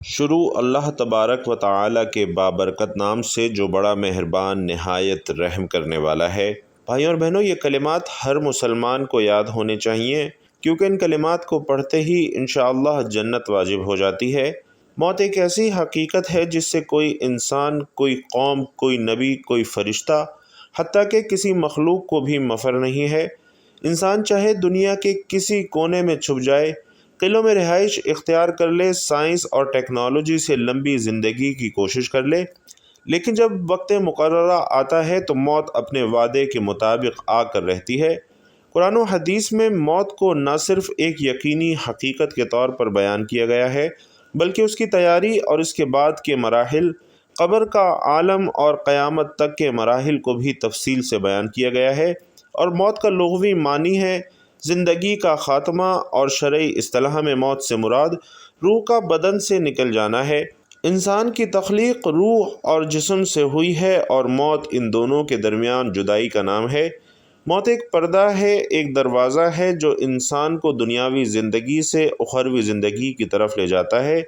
شروع اللہ تبارک و تعالی کے بابرکت نام سے جو بڑا مہربان نہایت رحم کرنے والا ہے۔ بھائیوں اور بہنوں، یہ کلمات ہر مسلمان کو یاد ہونے چاہیے، کیونکہ ان کلمات کو پڑھتے ہی انشاءاللہ جنت واجب ہو جاتی ہے۔ موت ایک ایسی حقیقت ہے جس سے کوئی انسان، کوئی قوم، کوئی نبی، کوئی فرشتہ، حتیٰ کہ کسی مخلوق کو بھی مفر نہیں ہے۔ انسان چاہے دنیا کے کسی کونے میں چھپ جائے، قلعوں میں رہائش اختیار کر لے، سائنس اور ٹیکنالوجی سے لمبی زندگی کی کوشش کر لے، لیکن جب وقت مقررہ آتا ہے تو موت اپنے وعدے کے مطابق آ کر رہتی ہے۔ قرآن و حدیث میں موت کو نہ صرف ایک یقینی حقیقت کے طور پر بیان کیا گیا ہے، بلکہ اس کی تیاری اور اس کے بعد کے مراحل، قبر کا عالم اور قیامت تک کے مراحل کو بھی تفصیل سے بیان کیا گیا ہے۔ اور موت کا لغوی معنی ہے زندگی کا خاتمہ، اور شرعی اصطلاح میں موت سے مراد روح کا بدن سے نکل جانا ہے۔ انسان کی تخلیق روح اور جسم سے ہوئی ہے، اور موت ان دونوں کے درمیان جدائی کا نام ہے۔ موت ایک پردہ ہے، ایک دروازہ ہے جو انسان کو دنیاوی زندگی سے اخروی زندگی کی طرف لے جاتا ہے۔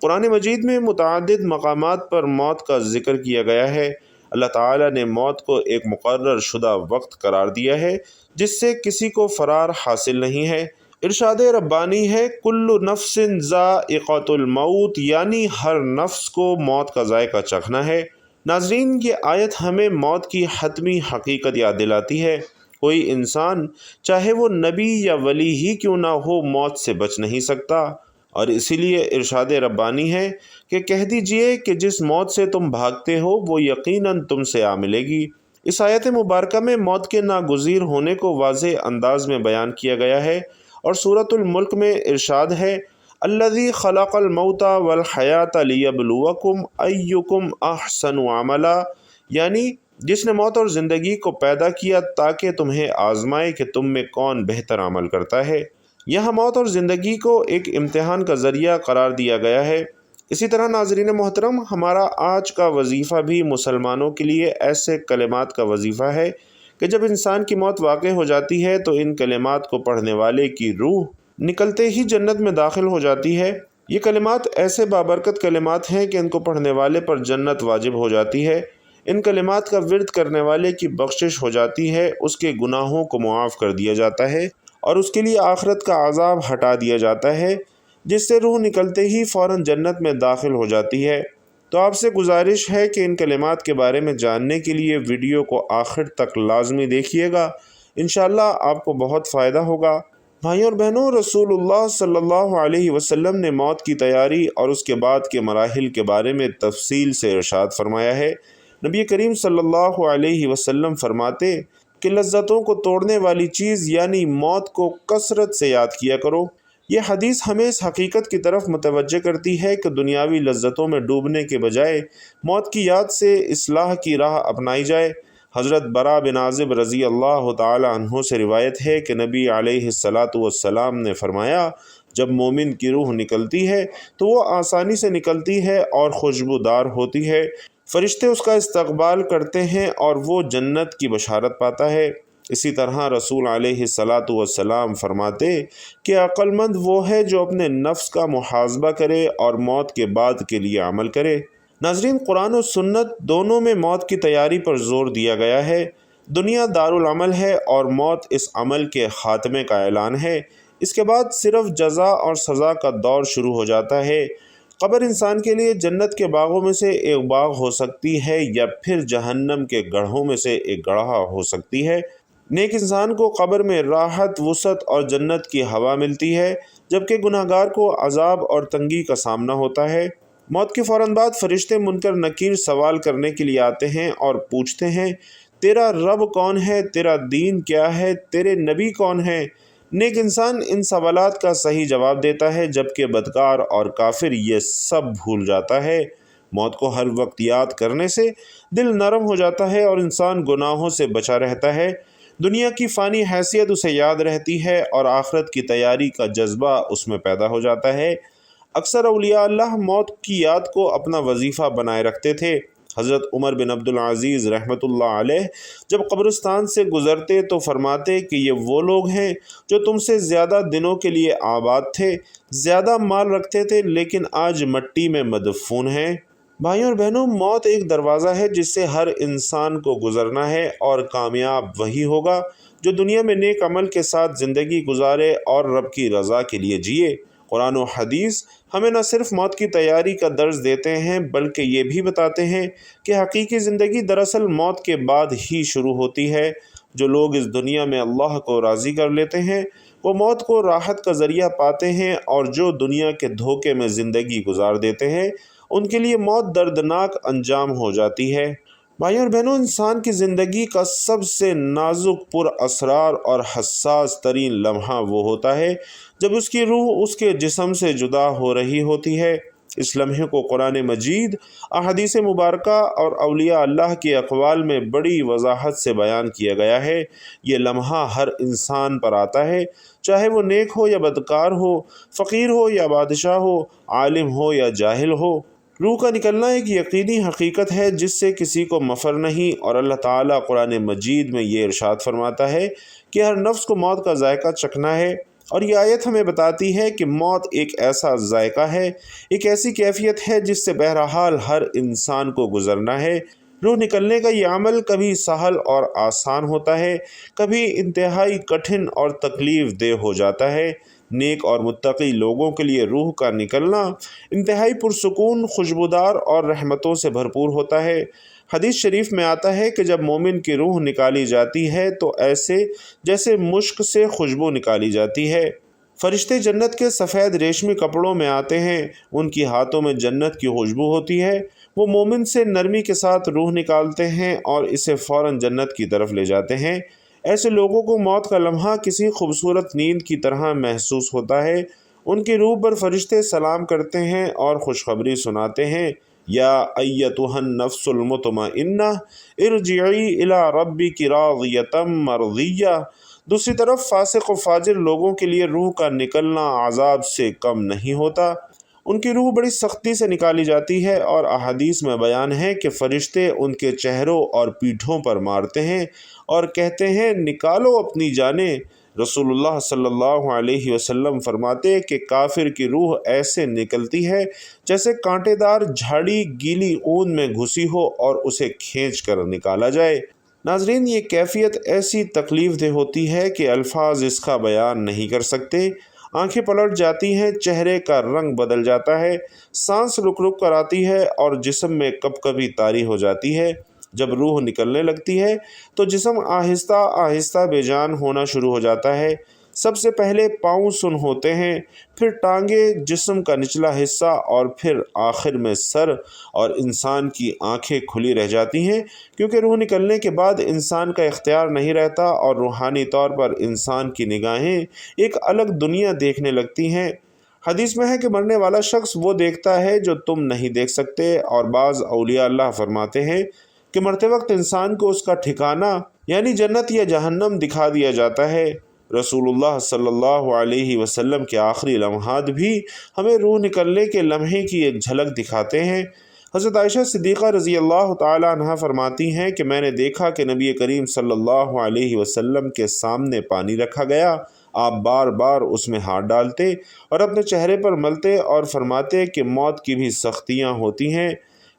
قرآن مجید میں متعدد مقامات پر موت کا ذکر کیا گیا ہے۔ اللہ تعالیٰ نے موت کو ایک مقرر شدہ وقت قرار دیا ہے جس سے کسی کو فرار حاصل نہیں ہے۔ ارشاد ربانی ہے، کل نفس ذائقۃ الموت، یعنی ہر نفس کو موت کا ذائقہ چکھنا ہے۔ ناظرین، یہ آیت ہمیں موت کی حتمی حقیقت یاد دلاتی ہے۔ کوئی انسان، چاہے وہ نبی یا ولی ہی کیوں نہ ہو، موت سے بچ نہیں سکتا، اور اسی لیے ارشاد ربانی ہے کہ کہہ دیجئے کہ جس موت سے تم بھاگتے ہو وہ یقیناً تم سے آ ملے گی۔ اس آیت مبارکہ میں موت کے ناگزیر ہونے کو واضح انداز میں بیان کیا گیا ہے، اور سورۃ الملک میں ارشاد ہے، الذی خلق الموت والحیات لیبلوکم ایکم احسن عملا، یعنی جس نے موت اور زندگی کو پیدا کیا تاکہ تمہیں آزمائے کہ تم میں کون بہتر عمل کرتا ہے۔ یہاں موت اور زندگی کو ایک امتحان کا ذریعہ قرار دیا گیا ہے۔ اسی طرح ناظرین محترم، ہمارا آج کا وظیفہ بھی مسلمانوں کے لیے ایسے کلمات کا وظیفہ ہے کہ جب انسان کی موت واقع ہو جاتی ہے تو ان کلمات کو پڑھنے والے کی روح نکلتے ہی جنت میں داخل ہو جاتی ہے۔ یہ کلمات ایسے بابرکت کلمات ہیں کہ ان کو پڑھنے والے پر جنت واجب ہو جاتی ہے۔ ان کلمات کا ورد کرنے والے کی بخشش ہو جاتی ہے، اس کے گناہوں کو معاف کر دیا جاتا ہے، اور اس کے لیے آخرت کا عذاب ہٹا دیا جاتا ہے، جس سے روح نکلتے ہی فوراً جنت میں داخل ہو جاتی ہے۔ تو آپ سے گزارش ہے کہ ان کلمات کے بارے میں جاننے کے لیے ویڈیو کو آخر تک لازمی دیکھیے گا، انشاءاللہ آپ کو بہت فائدہ ہوگا۔ بھائیوں اور بہنوں، رسول اللہ صلی اللہ علیہ وسلم نے موت کی تیاری اور اس کے بعد کے مراحل کے بارے میں تفصیل سے ارشاد فرمایا ہے۔ نبی کریم صلی اللہ علیہ وسلم فرماتے کہ لذتوں کو توڑنے والی چیز یعنی موت کو کثرت سے یاد کیا کرو۔ یہ حدیث ہمیں اس حقیقت کی طرف متوجہ کرتی ہے کہ دنیاوی لذتوں میں ڈوبنے کے بجائے موت کی یاد سے اصلاح کی راہ اپنائی جائے۔ حضرت برا بن عازب رضی اللہ تعالی عنہ سے روایت ہے کہ نبی علیہ الصلاۃ والسلام نے فرمایا، جب مومن کی روح نکلتی ہے تو وہ آسانی سے نکلتی ہے اور خوشبودار ہوتی ہے، فرشتے اس کا استقبال کرتے ہیں اور وہ جنت کی بشارت پاتا ہے۔ اسی طرح رسول علیہ الصلاۃ والسلام فرماتے کہ عقل مند وہ ہے جو اپنے نفس کا محاسبہ کرے اور موت کے بعد کے لیے عمل کرے۔ ناظرین، قرآن و سنت دونوں میں موت کی تیاری پر زور دیا گیا ہے۔ دنیا دارالعمل ہے اور موت اس عمل کے خاتمے کا اعلان ہے۔ اس کے بعد صرف جزا اور سزا کا دور شروع ہو جاتا ہے۔ قبر انسان کے لیے جنت کے باغوں میں سے ایک باغ ہو سکتی ہے، یا پھر جہنم کے گڑھوں میں سے ایک گڑھا ہو سکتی ہے۔ نیک انسان کو قبر میں راحت، وسعت اور جنت کی ہوا ملتی ہے، جبکہ گناہگار کو عذاب اور تنگی کا سامنا ہوتا ہے۔ موت کے فوراً بعد فرشتے منکر نکیر سوال کرنے کے لیے آتے ہیں اور پوچھتے ہیں، تیرا رب کون ہے؟ تیرا دین کیا ہے؟ تیرے نبی کون ہے؟ نیک انسان ان سوالات کا صحیح جواب دیتا ہے، جبکہ بدکار اور کافر یہ سب بھول جاتا ہے۔ موت کو ہر وقت یاد کرنے سے دل نرم ہو جاتا ہے اور انسان گناہوں سے بچا رہتا ہے۔ دنیا کی فانی حیثیت اسے یاد رہتی ہے اور آخرت کی تیاری کا جذبہ اس میں پیدا ہو جاتا ہے۔ اکثر اولیاء اللہ موت کی یاد کو اپنا وظیفہ بنائے رکھتے تھے۔ حضرت عمر بن عبدالعزیز رحمۃ اللہ علیہ جب قبرستان سے گزرتے تو فرماتے کہ یہ وہ لوگ ہیں جو تم سے زیادہ دنوں کے لیے آباد تھے، زیادہ مال رکھتے تھے، لیکن آج مٹی میں مدفون ہیں۔ بھائیوں اور بہنوں، موت ایک دروازہ ہے جس سے ہر انسان کو گزرنا ہے، اور کامیاب وہی ہوگا جو دنیا میں نیک عمل کے ساتھ زندگی گزارے اور رب کی رضا کے لیے جیے۔ قرآن و حدیث ہمیں نہ صرف موت کی تیاری کا درس دیتے ہیں بلکہ یہ بھی بتاتے ہیں کہ حقیقی زندگی دراصل موت کے بعد ہی شروع ہوتی ہے۔ جو لوگ اس دنیا میں اللہ کو راضی کر لیتے ہیں وہ موت کو راحت کا ذریعہ پاتے ہیں، اور جو دنیا کے دھوکے میں زندگی گزار دیتے ہیں ان کے لیے موت دردناک انجام ہو جاتی ہے۔ بھائیوں اور بہنوں، انسان کی زندگی کا سب سے نازک، پر اسرار اور حساس ترین لمحہ وہ ہوتا ہے جب اس کی روح اس کے جسم سے جدا ہو رہی ہوتی ہے۔ اس لمحے کو قرآن مجید، احادیث مبارکہ اور اولیاء اللہ کے اقوال میں بڑی وضاحت سے بیان کیا گیا ہے۔ یہ لمحہ ہر انسان پر آتا ہے، چاہے وہ نیک ہو یا بدکار ہو، فقیر ہو یا بادشاہ ہو، عالم ہو یا جاہل ہو۔ روح کا نکلنا ایک یقینی حقیقت ہے جس سے کسی کو مفر نہیں، اور اللہ تعالیٰ قرآن مجید میں یہ ارشاد فرماتا ہے کہ ہر نفس کو موت کا ذائقہ چکھنا ہے، اور یہ آیت ہمیں بتاتی ہے کہ موت ایک ایسا ذائقہ ہے، ایک ایسی کیفیت ہے جس سے بہرحال ہر انسان کو گزرنا ہے۔ روح نکلنے کا یہ عمل کبھی سہل اور آسان ہوتا ہے، کبھی انتہائی کٹھن اور تکلیف دہ ہو جاتا ہے۔ نیک اور متقی لوگوں کے لیے روح کا نکلنا انتہائی پرسکون، خوشبودار اور رحمتوں سے بھرپور ہوتا ہے۔ حدیث شریف میں آتا ہے کہ جب مومن کی روح نکالی جاتی ہے تو ایسے جیسے مشک سے خوشبو نکالی جاتی ہے۔ فرشتے جنت کے سفید ریشمی کپڑوں میں آتے ہیں، ان کی ہاتھوں میں جنت کی خوشبو ہوتی ہے۔ وہ مومن سے نرمی کے ساتھ روح نکالتے ہیں اور اسے فوراً جنت کی طرف لے جاتے ہیں۔ ایسے لوگوں کو موت کا لمحہ کسی خوبصورت نیند کی طرح محسوس ہوتا ہے۔ ان کی روح پر فرشتے سلام کرتے ہیں اور خوشخبری سناتے ہیں، یا ایتھا النفس المطمئنہ ارجعی الی ربک راضیۃ مرضیہ۔ دوسری طرف فاسق و فاجر لوگوں کے لیے روح کا نکلنا عذاب سے کم نہیں ہوتا۔ ان کی روح بڑی سختی سے نکالی جاتی ہے، اور احادیث میں بیان ہے کہ فرشتے ان کے چہروں اور پیٹھوں پر مارتے ہیں اور کہتے ہیں، نکالو اپنی جانیں۔ رسول اللہ صلی اللہ علیہ وسلم فرماتے کہ کافر کی روح ایسے نکلتی ہے جیسے کانٹے دار جھاڑی گیلی اون میں گھسی ہو اور اسے کھینچ کر نکالا جائے۔ ناظرین، یہ کیفیت ایسی تکلیف دہ ہوتی ہے کہ الفاظ اس کا بیان نہیں کر سکتے۔ آنکھیں پلٹ جاتی ہیں، چہرے کا رنگ بدل جاتا ہے، سانس رک رک کر آتی ہے اور جسم میں کب کبھی طاری ہو جاتی ہے۔ جب روح نکلنے لگتی ہے تو جسم آہستہ آہستہ بے جان ہونا شروع ہو جاتا ہے۔ سب سے پہلے پاؤں سن ہوتے ہیں، پھر ٹانگیں، جسم کا نچلا حصہ، اور پھر آخر میں سر، اور انسان کی آنکھیں کھلی رہ جاتی ہیں، کیونکہ روح نکلنے کے بعد انسان کا اختیار نہیں رہتا اور روحانی طور پر انسان کی نگاہیں ایک الگ دنیا دیکھنے لگتی ہیں۔ حدیث میں ہے کہ مرنے والا شخص وہ دیکھتا ہے جو تم نہیں دیکھ سکتے، اور بعض اولیاء اللہ فرماتے ہیں کہ مرتے وقت انسان کو اس کا ٹھکانہ یعنی جنت یا جہنم دکھا دیا جاتا ہے۔ رسول اللہ صلی اللہ علیہ وسلم کے آخری لمحات بھی ہمیں روح نکلنے کے لمحے کی ایک جھلک دکھاتے ہیں۔ حضرت عائشہ صدیقہ رضی اللہ تعالی عنہا فرماتی ہیں کہ میں نے دیکھا کہ نبی کریم صلی اللہ علیہ وسلم کے سامنے پانی رکھا گیا، آپ بار بار اس میں ہاتھ ڈالتے اور اپنے چہرے پر ملتے اور فرماتے کہ موت کی بھی سختیاں ہوتی ہیں۔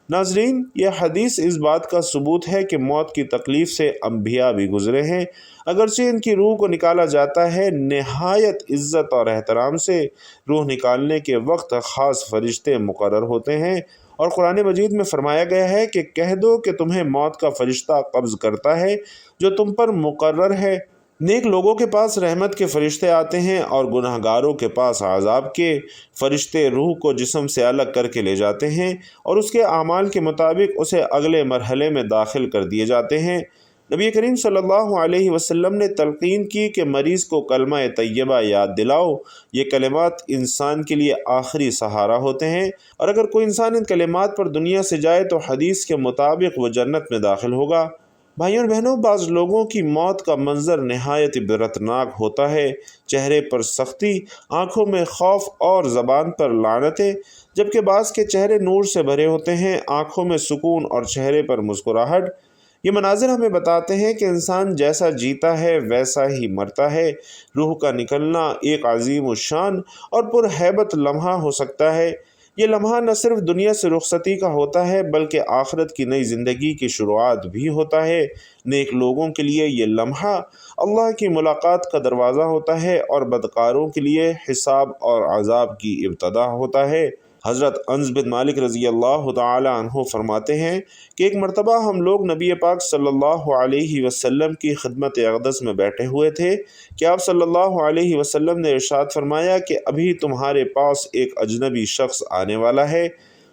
ناظرین، یہ حدیث اس بات کا ثبوت ہے کہ موت کی تکلیف سے انبیاء بھی گزرے ہیں، اگرچہ ان کی روح کو نکالا جاتا ہے نہایت عزت اور احترام سے۔ روح نکالنے کے وقت خاص فرشتے مقرر ہوتے ہیں، اور قرآن مجید میں فرمایا گیا ہے کہ کہہ دو کہ تمہیں موت کا فرشتہ قبض کرتا ہے جو تم پر مقرر ہے۔ نیک لوگوں کے پاس رحمت کے فرشتے آتے ہیں اور گناہ گاروں کے پاس عذاب کے۔ فرشتے روح کو جسم سے الگ کر کے لے جاتے ہیں اور اس کے اعمال کے مطابق اسے اگلے مرحلے میں داخل کر دیے جاتے ہیں۔ نبی کریم صلی اللہ علیہ وسلم نے تلقین کی کہ مریض کو کلمہ طیبہ یاد دلاؤ۔ یہ کلمات انسان کے لیے آخری سہارا ہوتے ہیں، اور اگر کوئی انسان ان کلمات پر دنیا سے جائے تو حدیث کے مطابق وہ جنت میں داخل ہوگا۔ بھائیوں اور بہنوں، بعض لوگوں کی موت کا منظر نہایت عبرتناک ہوتا ہے۔ چہرے پر سختی، آنکھوں میں خوف اور زبان پر لعنتیں۔ جبکہ بعض کے چہرے نور سے بھرے ہوتے ہیں، آنکھوں میں سکون اور چہرے پر مسکراہٹ۔ یہ مناظر ہمیں بتاتے ہیں کہ انسان جیسا جیتا ہے ویسا ہی مرتا ہے۔ روح کا نکلنا ایک عظیم الشان اور پرہیبت لمحہ ہو سکتا ہے۔ یہ لمحہ نہ صرف دنیا سے رخصتی کا ہوتا ہے بلکہ آخرت کی نئی زندگی کی شروعات بھی ہوتا ہے۔ نیک لوگوں کے لیے یہ لمحہ اللہ کی ملاقات کا دروازہ ہوتا ہے اور بدکاروں کے لیے حساب اور عذاب کی ابتدا ہوتا ہے۔ حضرت انس بن مالک رضی اللہ تعالی عنہ فرماتے ہیں کہ ایک مرتبہ ہم لوگ نبی پاک صلی اللہ علیہ وسلم کی خدمت اقدس میں بیٹھے ہوئے تھے کہ آپ صلی اللہ علیہ وسلم نے ارشاد فرمایا کہ ابھی تمہارے پاس ایک اجنبی شخص آنے والا ہے۔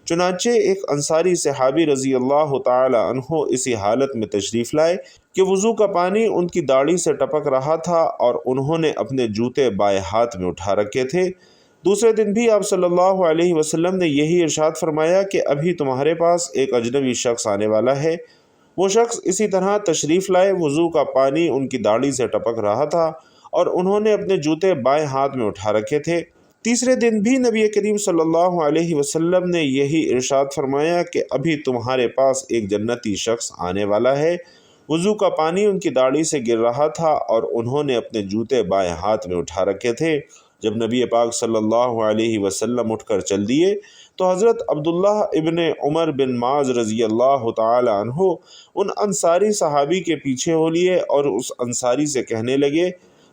چنانچہ ایک انصاری صحابی رضی اللہ تعالی عنہ اسی حالت میں تشریف لائے کہ وضو کا پانی ان کی داڑھی سے ٹپک رہا تھا اور انہوں نے اپنے جوتے بائیں ہاتھ میں اٹھا رکھے تھے۔ دوسرے دن بھی آپ صلی اللہ علیہ وسلم نے یہی ارشاد فرمایا کہ ابھی تمہارے پاس ایک اجنبی شخص آنے والا ہے۔ وہ شخص اسی طرح تشریف لائے، وضو کا پانی ان کی داڑھی سے ٹپک رہا تھا اور انہوں نے اپنے جوتے بائیں ہاتھ میں اٹھا رکھے تھے۔ تیسرے دن بھی نبی کریم صلی اللہ علیہ وسلم نے یہی ارشاد فرمایا کہ ابھی تمہارے پاس ایک جنتی شخص آنے والا ہے۔ وضو کا پانی ان کی داڑھی سے گر رہا تھا اور انہوں نے اپنے جوتے بائیں ہاتھ میں اٹھا رکھے تھے۔ جب نبی پاک صلی اللہ علیہ وسلم اٹھ کر چل دیے تو حضرت عبداللہ ابن عمر بن معاذ رضی اللہ تعالی عنہ ان انصاری صحابی کے پیچھے ہو لیے اور اس انصاری سے کہنے لگے،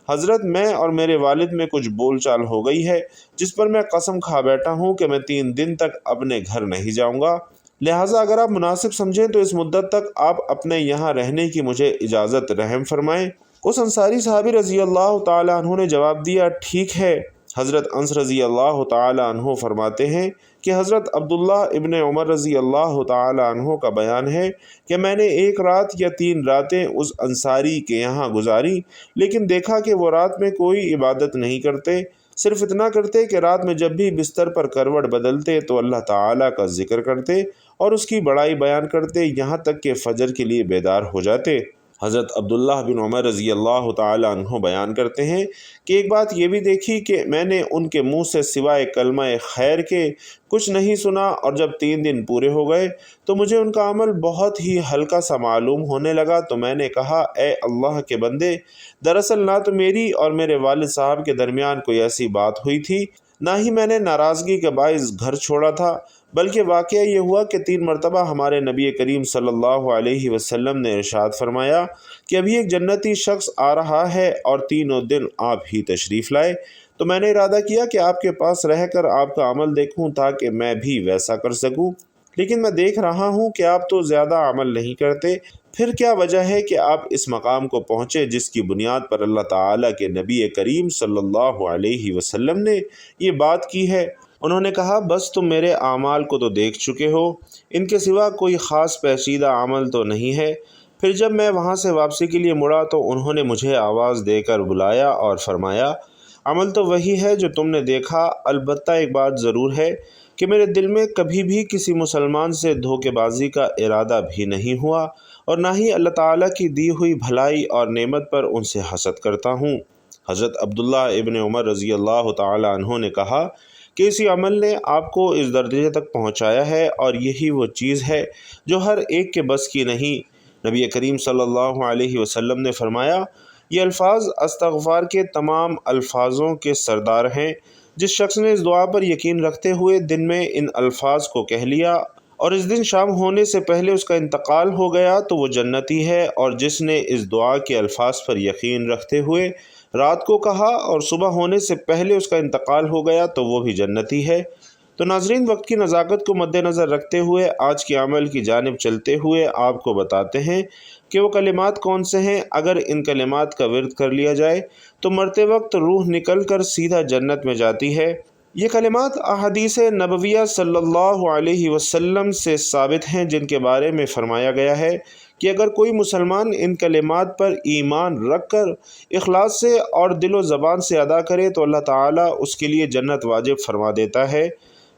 حضرت میں اور میرے والد میں کچھ بول چال ہو گئی ہے جس پر میں قسم کھا بیٹھا ہوں کہ میں 3 دن تک اپنے گھر نہیں جاؤں گا، لہٰذا اگر آپ مناسب سمجھیں تو اس مدت تک آپ اپنے یہاں رہنے کی مجھے اجازت رحم فرمائیں۔ اس انصاری صحابی رضی اللہ تعالی عنہ نے جواب دیا، ٹھیک ہے۔ حضرت انس رضی اللہ تعالی عنہ فرماتے ہیں کہ حضرت عبداللہ ابن عمر رضی اللہ تعالی عنہ کا بیان ہے کہ میں نے 1 رات یا 3 راتیں اس انصاری کے یہاں گزاری، لیکن دیکھا کہ وہ رات میں کوئی عبادت نہیں کرتے، صرف اتنا کرتے کہ رات میں جب بھی بستر پر کروٹ بدلتے تو اللہ تعالیٰ کا ذکر کرتے اور اس کی بڑائی بیان کرتے یہاں تک کہ فجر کے لیے بیدار ہو جاتے۔ حضرت عبداللہ بن عمر رضی اللہ تعالی عنہ بیان کرتے ہیں کہ ایک بات یہ بھی دیکھی کہ میں نے ان کے منہ سے سوائے کلمہ خیر کے کچھ نہیں سنا، اور جب 3 دن پورے ہو گئے تو مجھے ان کا عمل بہت ہی ہلکا سا معلوم ہونے لگا، تو میں نے کہا، اے اللہ کے بندے، دراصل نہ تو میری اور میرے والد صاحب کے درمیان کوئی ایسی بات ہوئی تھی، نہ ہی میں نے ناراضگی کے باعث گھر چھوڑا تھا، بلکہ واقعہ یہ ہوا کہ 3 مرتبہ ہمارے نبی کریم صلی اللہ علیہ وسلم نے ارشاد فرمایا کہ ابھی ایک جنتی شخص آ رہا ہے اور 3 دن آپ ہی تشریف لائے، تو میں نے ارادہ کیا کہ آپ کے پاس رہ کر آپ کا عمل دیکھوں تاکہ میں بھی ویسا کر سکوں، لیکن میں دیکھ رہا ہوں کہ آپ تو زیادہ عمل نہیں کرتے، پھر کیا وجہ ہے کہ آپ اس مقام کو پہنچے جس کی بنیاد پر اللہ تعالیٰ کے نبی کریم صلی اللہ علیہ وسلم نے یہ بات کی ہے؟ انہوں نے کہا، بس تم میرے اعمال کو تو دیکھ چکے ہو، ان کے سوا کوئی خاص پیچیدہ عمل تو نہیں ہے۔ پھر جب میں وہاں سے واپسی کے لیے مڑا تو انہوں نے مجھے آواز دے کر بلایا اور فرمایا، عمل تو وہی ہے جو تم نے دیکھا، البتہ ایک بات ضرور ہے کہ میرے دل میں کبھی بھی کسی مسلمان سے دھوکے بازی کا ارادہ بھی نہیں ہوا اور نہ ہی اللہ تعالیٰ کی دی ہوئی بھلائی اور نعمت پر ان سے حسد کرتا ہوں۔ حضرت عبداللہ ابن عمر رضی اللہ تعالی عنہ نے کہا کہ اسی عمل نے آپ کو اس درجے تک پہنچایا ہے اور یہی وہ چیز ہے جو ہر ایک کے بس کی نہیں۔ نبی کریم صلی اللہ علیہ وسلم نے فرمایا، یہ الفاظ استغفار کے تمام الفاظوں کے سردار ہیں۔ جس شخص نے اس دعا پر یقین رکھتے ہوئے دن میں ان الفاظ کو کہہ لیا اور اس دن شام ہونے سے پہلے اس کا انتقال ہو گیا تو وہ جنتی ہے، اور جس نے اس دعا کے الفاظ پر یقین رکھتے ہوئے رات کو کہا اور صبح ہونے سے پہلے اس کا انتقال ہو گیا تو وہ بھی جنتی ہے۔ تو ناظرین، وقت کی نزاکت کو مد نظر رکھتے ہوئے آج کے عمل کی جانب چلتے ہوئے آپ کو بتاتے ہیں کہ وہ کلمات کون سے ہیں۔ اگر ان کلمات کا ورد کر لیا جائے تو مرتے وقت روح نکل کر سیدھا جنت میں جاتی ہے۔ یہ کلمات احادیث نبویہ صلی اللہ علیہ وسلم سے ثابت ہیں، جن کے بارے میں فرمایا گیا ہے کہ اگر کوئی مسلمان ان کلمات پر ایمان رکھ کر اخلاص سے اور دل و زبان سے ادا کرے تو اللہ تعالیٰ اس کے لیے جنت واجب فرما دیتا ہے۔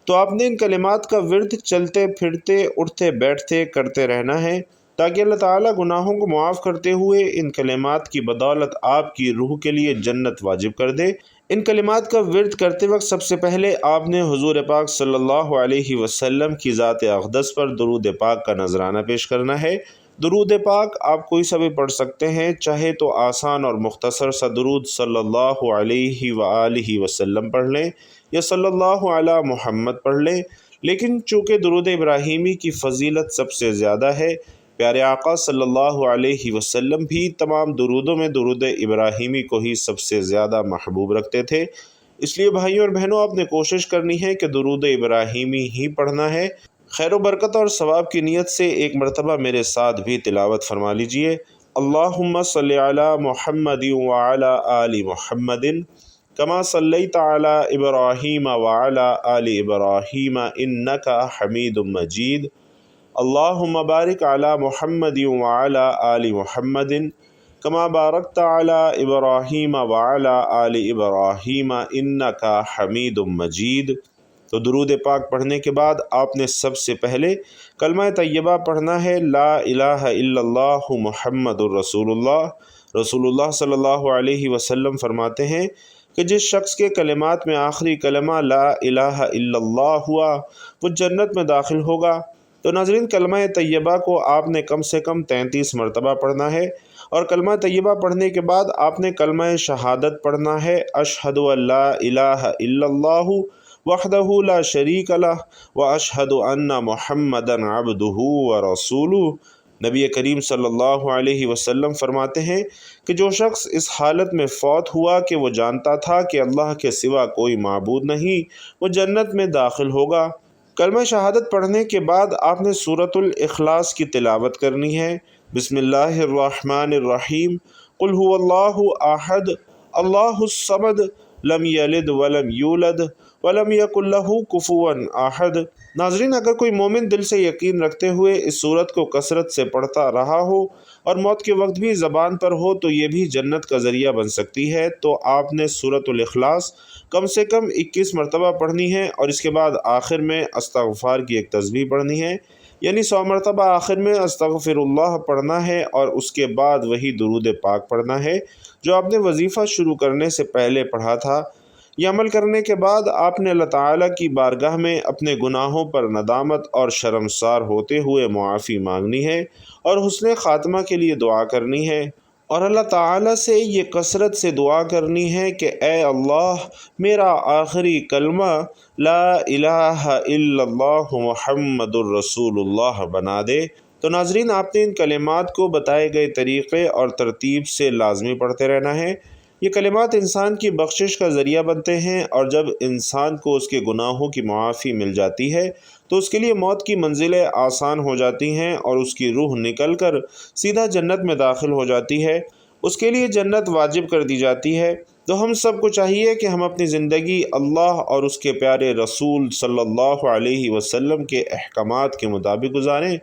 تو آپ نے ان کلمات کا ورد چلتے پھرتے اٹھتے بیٹھتے کرتے رہنا ہے تاکہ اللہ تعالیٰ گناہوں کو معاف کرتے ہوئے ان کلمات کی بدولت آپ کی روح کے لیے جنت واجب کر دے۔ ان کلمات کا ورد کرتے وقت سب سے پہلے آپ نے حضور پاک صلی اللہ علیہ وسلم کی ذات اقدس پر درود پاک کا نذرانہ پیش کرنا ہے۔ درود پاک آپ کوئی سا بھی پڑھ سکتے ہیں، چاہے تو آسان اور مختصر سا درود صلی اللہ علیہ وآلہ وسلم پڑھ لیں یا صلی اللہ علی محمد پڑھ لیں، لیکن چونکہ درود ابراہیمی کی فضیلت سب سے زیادہ ہے، پیارے آقا صلی اللہ علیہ وسلم بھی تمام درودوں میں درود ابراہیمی کو ہی سب سے زیادہ محبوب رکھتے تھے، اس لیے بھائیوں اور بہنوں آپ نے کوشش کرنی ہے کہ درود ابراہیمی ہی پڑھنا ہے۔ خیر و برکت اور ثواب کی نیت سے ایک مرتبہ میرے ساتھ بھی تلاوت فرما لیجئے۔ اللہم صلی علی محمد وعلی آل محمد کما صلیت علی ابراہیم وعلی آل ابراہیم انک حمید مجید۔ اللہم بارک علی محمد وعلی آل محمد کما بارکت علی ابراہیم وعلی آل ابراہیم انک حمید مجید۔ تو درود پاک پڑھنے کے بعد آپ نے سب سے پہلے کلمہ طیبہ پڑھنا ہے، لا الہ الا اللہ محمد الرسول اللہ۔ رسول اللہ صلی اللہ علیہ وسلم فرماتے ہیں کہ جس شخص کے کلمات میں آخری کلمہ لا الہ الا اللہ ہوا وہ جنت میں داخل ہوگا۔ تو ناظرین، کلمہ طیبہ کو آپ نے کم سے کم 33 مرتبہ پڑھنا ہے، اور کلمہ طیبہ پڑھنے کے بعد آپ نے کلمہ شہادت پڑھنا ہے، اشہد ان لا الہ الا اللہ وحدہ لا شریک لہ واشہد ان محمدا عبدہ ورسولہ۔ نبی کریم صلی اللہ علیہ وسلم فرماتے ہیں کہ جو شخص اس حالت میں فوت ہوا کہ وہ جانتا تھا کہ اللہ کے سوا کوئی معبود نہیں، وہ جنت میں داخل ہوگا۔ کلمہ شہادت پڑھنے کے بعد آپ نے سورۃ الاخلاص کی تلاوت کرنی ہے۔ بسم اللہ الرحمن الرحیم، قل هو اللہ احد اللہ الصمد لم یلد ولم یولد ولم یکن لہ کفوا احد۔ ناظرین، اگر کوئی مومن دل سے یقین رکھتے ہوئے اس سورت کو کثرت سے پڑھتا رہا ہو اور موت کے وقت بھی زبان پر ہو تو یہ بھی جنت کا ذریعہ بن سکتی ہے، تو آپ نے سورۃ الاخلاص کم سے کم 21 مرتبہ پڑھنی ہے، اور اس کے بعد آخر میں استغفار کی ایک تسبیح پڑھنی ہے، یعنی 100 مرتبہ آخر میں استغفر اللہ پڑھنا ہے، اور اس کے بعد وہی درود پاک پڑھنا ہے جو آپ نے وظیفہ شروع کرنے سے پہلے پڑھا تھا۔ یہ عمل کرنے کے بعد آپ نے اللہ تعالیٰ کی بارگاہ میں اپنے گناہوں پر ندامت اور شرمسار ہوتے ہوئے معافی مانگنی ہے، اور حسن خاتمہ کے لیے دعا کرنی ہے، اور اللہ تعالیٰ سے یہ کثرت سے دعا کرنی ہے کہ اے اللہ، میرا آخری کلمہ لا الہ الا اللہ محمد الرسول اللہ بنا دے۔ تو ناظرین، آپ نے ان کلمات کو بتائے گئے طریقے اور ترتیب سے لازمی پڑھتے رہنا ہے۔ یہ کلمات انسان کی بخشش کا ذریعہ بنتے ہیں، اور جب انسان کو اس کے گناہوں کی معافی مل جاتی ہے تو اس کے لیے موت کی منزلیں آسان ہو جاتی ہیں، اور اس کی روح نکل کر سیدھا جنت میں داخل ہو جاتی ہے، اس کے لیے جنت واجب کر دی جاتی ہے۔ تو ہم سب کو چاہیے کہ ہم اپنی زندگی اللہ اور اس کے پیارے رسول صلی اللہ علیہ وسلم کے احکامات کے مطابق گزاریں،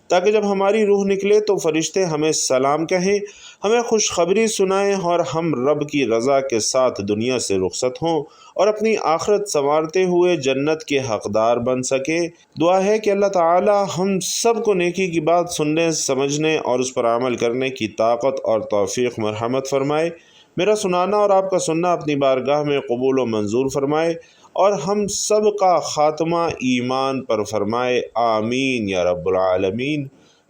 تاکہ جب ہماری روح نکلے تو فرشتے ہمیں سلام کہیں، ہمیں خوشخبری سنائیں، اور ہم رب کی رضا کے ساتھ دنیا سے رخصت ہوں اور اپنی آخرت سنوارتے ہوئے جنت کے حقدار بن سکیں۔ دعا ہے کہ اللہ تعالی ہم سب کو نیکی کی بات سننے، سمجھنے اور اس پر عمل کرنے کی طاقت اور توفیق مرحمت فرمائے۔ میرا سنانا اور آپ کا سننا اپنی بارگاہ میں قبول و منظور فرمائے، اور ہم سب کا خاتمہ ایمان پر فرمائے، آمین یا رب العالمین۔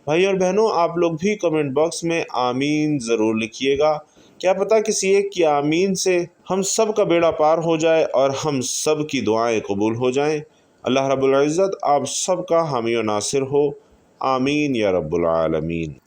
بھائی اور بہنوں، آپ لوگ بھی کمنٹ باکس میں آمین ضرور لکھیے گا، کیا پتہ کسی ایک کی آمین سے ہم سب کا بیڑا پار ہو جائے اور ہم سب کی دعائیں قبول ہو جائیں۔ اللہ رب العزت آپ سب کا حامی و ناصر ہو، آمین یا رب العالمین۔